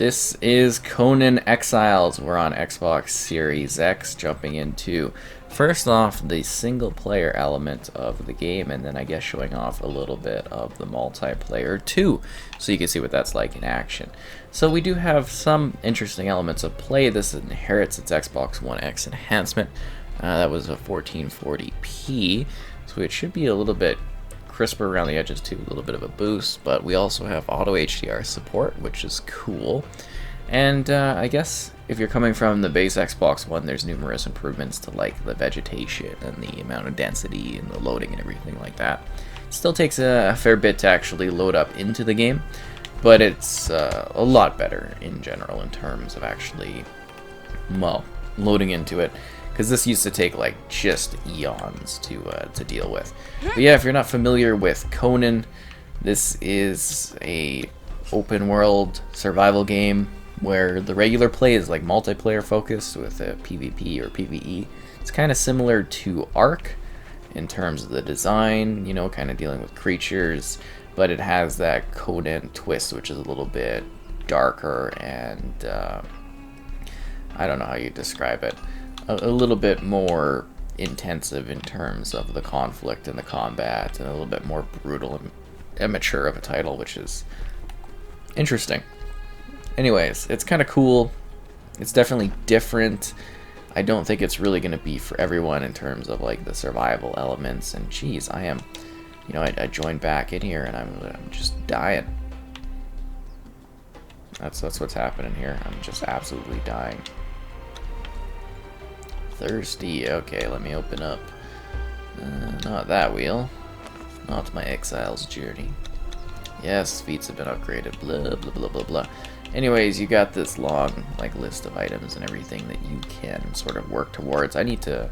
This is Conan Exiles. We're on Xbox Series X, jumping into, first off, the single-player element of the game, and then I guess showing off a little bit of the multiplayer too, so you can see what that's like in action. So we do have some interesting elements of play. This inherits its Xbox One X enhancement. That was a 1440p, so it should be a little bit crisper around the edges too, a little bit of a boost, but we also have auto HDR support, which is cool. And I guess if you're coming from the base Xbox One, there's numerous improvements to like the vegetation and the amount of density and the loading and everything like that. It still takes a fair bit to actually load up into the game, but it's a lot better in general in terms of actually, well, loading into it. Because this used to take like just eons to deal with. But yeah, if you're not familiar with Conan, this is a open world survival game where the regular play is like multiplayer focused with a PvP or PvE. It's kind of similar to Ark in terms of the design, you know, kind of dealing with creatures, but it has that Conan twist, which is a little bit darker and I don't know how you describe it. A little bit more intensive in terms of the conflict and the combat, and a little bit more brutal and immature of a title, which is interesting. Anyways, it's kind of cool. It's definitely different. I don't think it's really going to be for everyone in terms of like the survival elements. And geez, I am, you know, I joined back in here and I'm just dying. That's what's happening here. I'm just absolutely dying. Thirsty. Okay, let me open up. Not that wheel. Not my Exiles journey. Yes, feats have been upgraded. Blah, blah, blah, blah, blah. Anyways, you got this long like list of items and everything that you can sort of work towards. I need to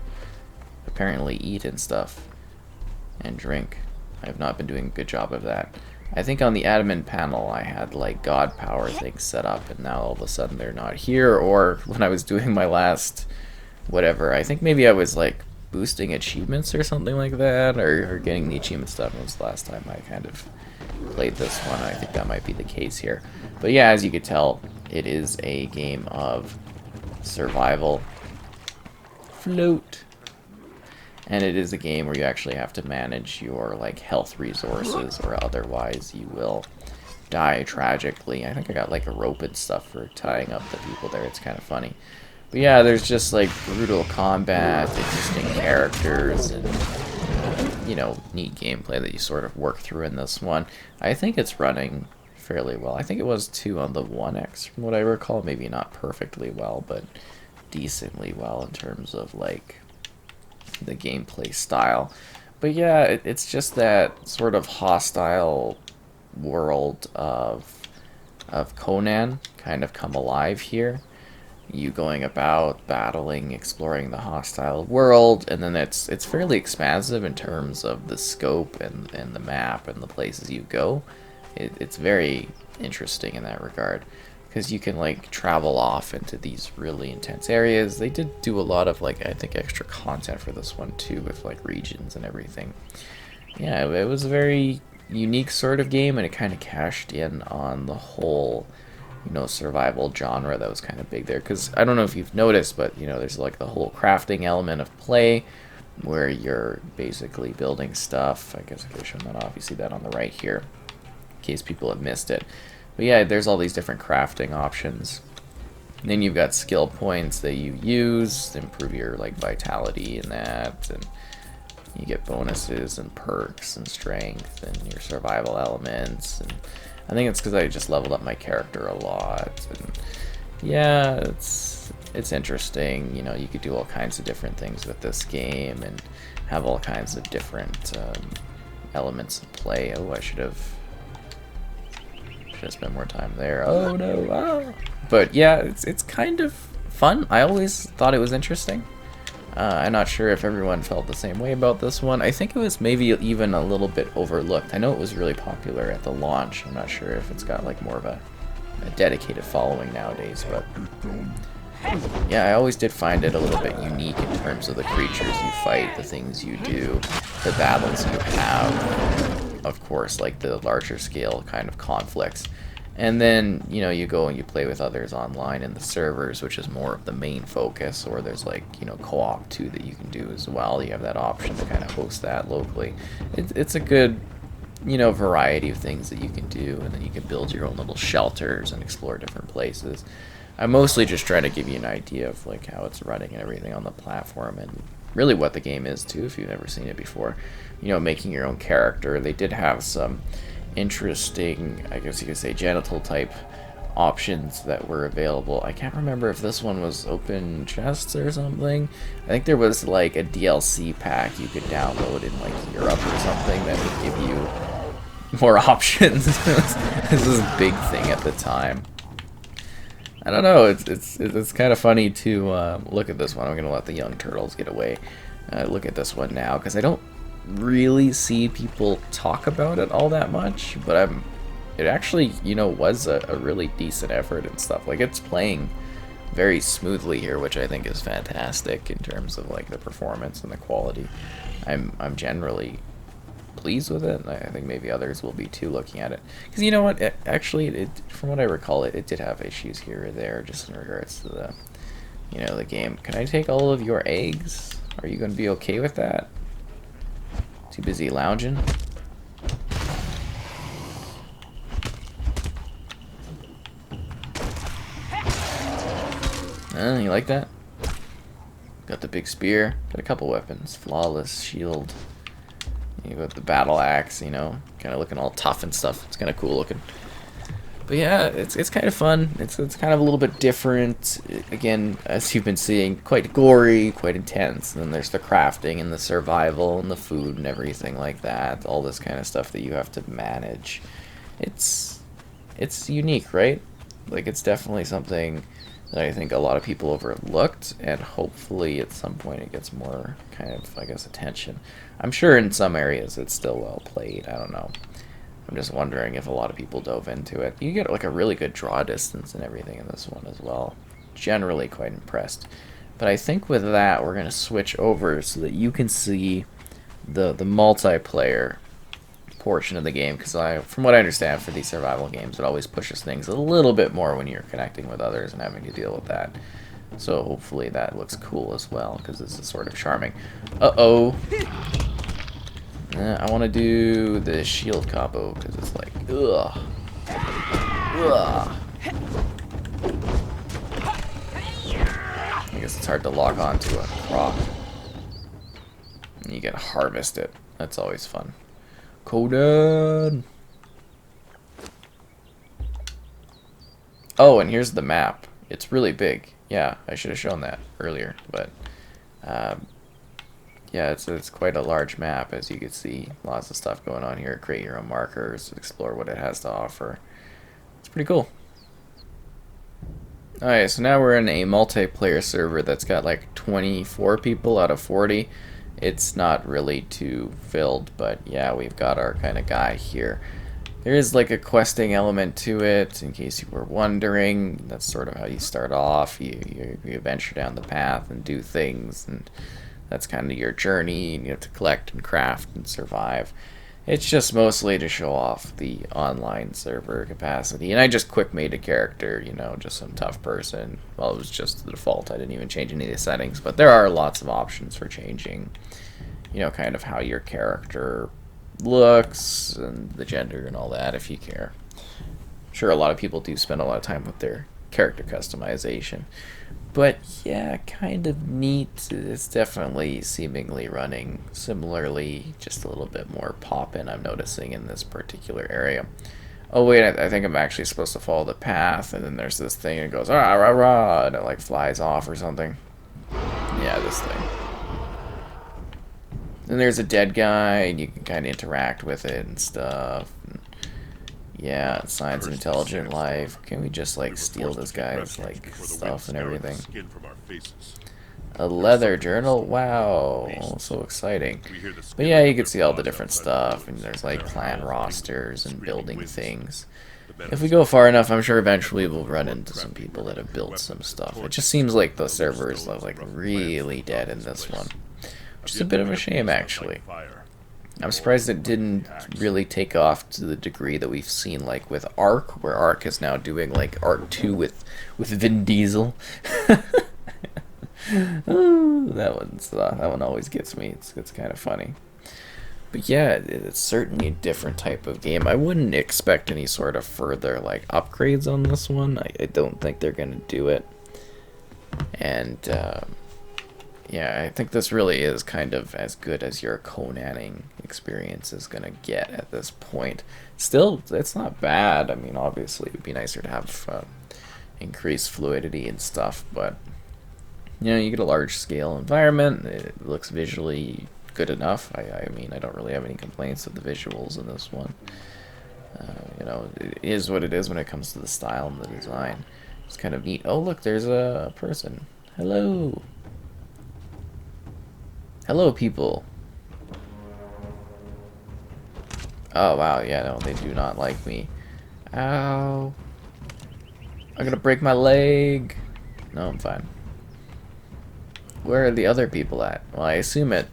apparently eat and stuff. And drink. I have not been doing a good job of that. I think on the admin panel I had like god power things set up, and now all of a sudden they're not here. Or when I was doing my last whatever, I think maybe I was like boosting achievements or something like that, or getting the achievement stuff. It was the last time I kind of played this one. I think that might be the case here. But yeah, as you could tell, it is a game of survival. Float. And it is a game where you actually have to manage your like health resources, or otherwise you will die tragically. I think I got like a rope and stuff for tying up the people there. It's kind of funny. But yeah, there's just like brutal combat, interesting characters, and you know, neat gameplay that you sort of work through in this one. I think it's running fairly well. I think it was too on the One X from what I recall. Maybe not perfectly well, but decently well in terms of like the gameplay style. But yeah, it's just that sort of hostile world of Conan kind of come alive here. You going about battling, exploring the hostile world, and then it's fairly expansive in terms of the scope and the map and the places you go. It's very interesting in that regard, because you can like travel off into these really intense areas. They did do a lot of like, I think, extra content for this one too, with like regions and everything. Yeah, it was a very unique sort of game, and it kind of cashed in on the whole, you know, survival genre that was kind of big there. Because I don't know if you've noticed, but you know, there's like the whole crafting element of play where you're basically building stuff. I guess I could have shown that off. You see that on the right here in case people have missed it. But yeah, there's all these different crafting options. And then you've got skill points that you use to improve your like vitality and that, and you get bonuses and perks and strength and your survival elements. And I think it's because I just leveled up my character a lot. And yeah, it's interesting. You know, you could do all kinds of different things with this game and have all kinds of different elements of play. Oh, I should have spent more time there. Oh no! Ah. But yeah, it's kind of fun. I always thought it was interesting. I'm not sure if everyone felt the same way about this one. I think it was maybe even a little bit overlooked. I know it was really popular at the launch. I'm not sure if it's got like more of a dedicated following nowadays, but yeah, I always did find it a little bit unique in terms of the creatures you fight, the things you do, the battles you have, of course, like the larger scale kind of conflicts. And then, you know, you go and you play with others online in the servers, which is more of the main focus, or there's like, you know, co-op too that you can do as well. You have that option to kind of host that locally. It's a good, you know, variety of things that you can do, and then you can build your own little shelters and explore different places. I'm mostly just trying to give you an idea of like how it's running and everything on the platform, and really what the game is too, if you've never seen it before. You know, making your own character. They did have some interesting, I guess you could say, genital type options that were available. I can't remember if this one was open chests or something. I think there was like a DLC pack you could download in like Europe or something that would give you more options. This was a big thing at the time. I don't know, it's kind of funny to look at this one. I'm going to let the young turtles get away. Look at this one now, because I don't really see people talk about it all that much, but it actually, you know, was a really decent effort and stuff. Like, it's playing very smoothly here, which I think is fantastic in terms of like the performance and the quality. I'm generally pleased with it, and I think maybe others will be too, looking at it. Because you know what, from what I recall, it did have issues here or there, just in regards to the, you know, the game. Can I take all of your eggs? Are you going to be okay with that? Too busy lounging? You like that? Got the big spear. Got a couple weapons. Flawless shield. You got the battle axe, you know, kind of looking all tough and stuff. It's kind of cool looking. But yeah, it's kind of fun. It's kind of a little bit different. Again, as you've been seeing, quite gory, quite intense. And then there's the crafting and the survival and the food and everything like that. All this kind of stuff that you have to manage. It's unique, right? Like, it's definitely something that I think a lot of people overlooked, and hopefully at some point it gets more kind of, I guess, attention. I'm sure in some areas it's still well played. I don't know. I'm just wondering if a lot of people dove into it. You get like a really good draw distance and everything in this one as well. Generally quite impressed. But I think with that we're going to switch over so that you can see the multiplayer portion of the game, because from what I understand, for these survival games, it always pushes things a little bit more when you're connecting with others and having to deal with that. So hopefully that looks cool as well, because this is sort of charming. Uh-oh. I want to do the shield combo, because it's like, ugh. Ugh. I guess it's hard to lock onto a crop. And you get to harvest it. That's always fun. Conan! Oh, and here's the map. It's really big. Yeah, I should have shown that earlier, but yeah, it's quite a large map, as you can see. Lots of stuff going on here. Create your own markers, explore what it has to offer. It's pretty cool. Alright, so now we're in a multiplayer server that's got like 24 people out of 40. It's not really too filled, but yeah, we've got our kind of guy here. There is like a questing element to it, in case you were wondering. That's sort of how you start off. You venture down the path and do things, and that's kind of your journey, and you have to collect and craft and survive. It's just mostly to show off the online server capacity. And I just quick made a character, you know, just some tough person. Well, it was just the default. I didn't even change any of the settings, but there are lots of options for changing, you know, kind of how your character looks and the gender and all that, if you care. I'm sure a lot of people do spend a lot of time with their character customization. But yeah, kind of neat. It's definitely seemingly running similarly, just a little bit more pop-in, I'm noticing, in this particular area. Oh wait, I think I'm actually supposed to follow the path, and then there's this thing and it goes rah rah rah, and it like flies off or something. Yeah, this thing. Then there's a dead guy, and you can kind of interact with it and stuff. Yeah, signs of intelligent life. Can we just like steal this guy's like stuff and everything? A leather journal? Wow, so exciting. But yeah, you can see all the different stuff, and there's like clan rosters and building things. If we go far enough, I'm sure eventually we'll run into some people that have built some stuff. It just seems like the servers are like really dead in this one, which is a bit of a shame actually. I'm surprised it didn't really take off to the degree that we've seen, like with Ark, where Ark is now doing like Ark 2 with Vin Diesel. Ooh, that one always gets me. It's kind of funny. But yeah, it's certainly a different type of game. I wouldn't expect any sort of further like upgrades on this one. I don't think they're gonna do it. And yeah, I think this really is kind of as good as your Conaning experience is gonna get at this point. Still, it's not bad. I mean, obviously, it would be nicer to have increased fluidity and stuff, but you know, you get a large scale environment. It looks visually good enough. I mean, I don't really have any complaints with the visuals in this one. You know, it is what it is when it comes to the style and the design. It's kind of neat. Oh, look, there's a person. Hello. Hello, people. Oh, wow, yeah, no, they do not like me. Ow. I'm gonna break my leg. No, I'm fine. Where are the other people at? Well, I assume at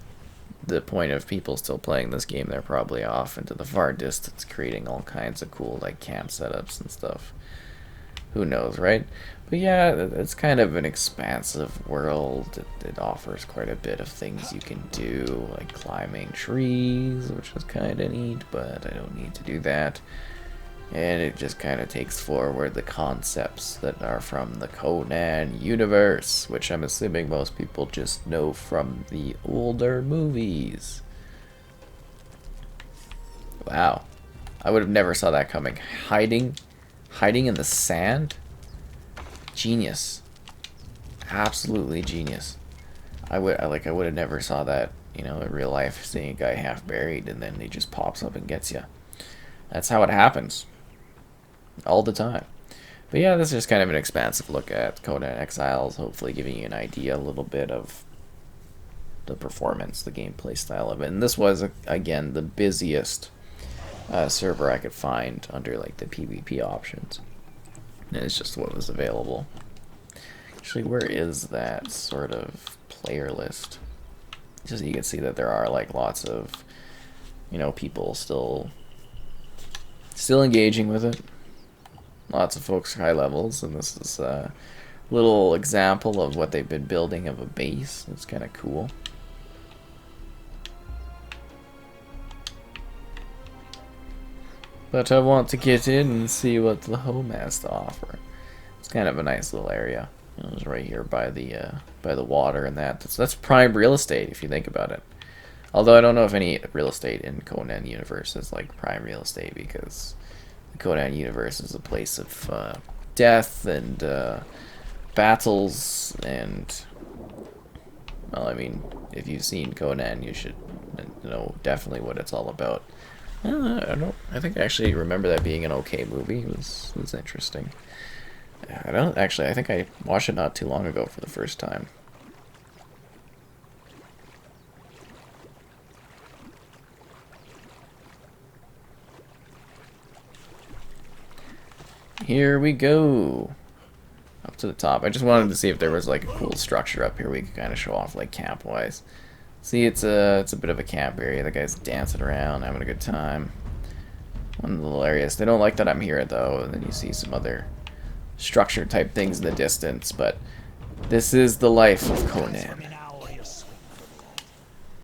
the point of people still playing this game, they're probably off into the far distance creating all kinds of cool like camp setups and stuff. Who knows, right? But yeah, it's kind of an expansive world. It offers quite a bit of things you can do, like climbing trees, which is kind of neat, but I don't need to do that. And it just kind of takes forward the concepts that are from the Conan universe, which I'm assuming most people just know from the older movies. Wow. I would have never saw that coming. Hiding in the sand? Genius. Absolutely genius. I would have never saw that, you know, in real life, seeing a guy half buried and then he just pops up and gets you. That's how it happens. All the time. But yeah, this is just kind of an expansive look at Conan Exiles, hopefully giving you an idea a little bit of the performance, the gameplay style of it. And this was, again, the busiest server I could find under like the PvP options. And it's just what was available. Actually, where is that sort of player list? Just so you can see that there are like lots of, you know, people still engaging with it. Lots of folks high levels, and this is a little example of what they've been building of a base. It's kind of cool. But I want to get in and see what the home has to offer. It's kind of a nice little area. You know, it's right here by the water and that. That's prime real estate if you think about it. Although I don't know if any real estate in Conan universe is like prime real estate, because the Conan universe is a place of death and battles and, well, I mean, if you've seen Conan, you should know definitely what it's all about. I think I actually remember that being an okay movie. It was interesting. I think I watched it not too long ago for the first time. Here we go. Up to the top. I just wanted to see if there was like a cool structure up here we could kind of show off like camp wise. See, it's a bit of a camp area. The guy's dancing around, having a good time. One of the little areas. They don't like that I'm here though, and then you see some other structure type things in the distance, but this is the life of Conan.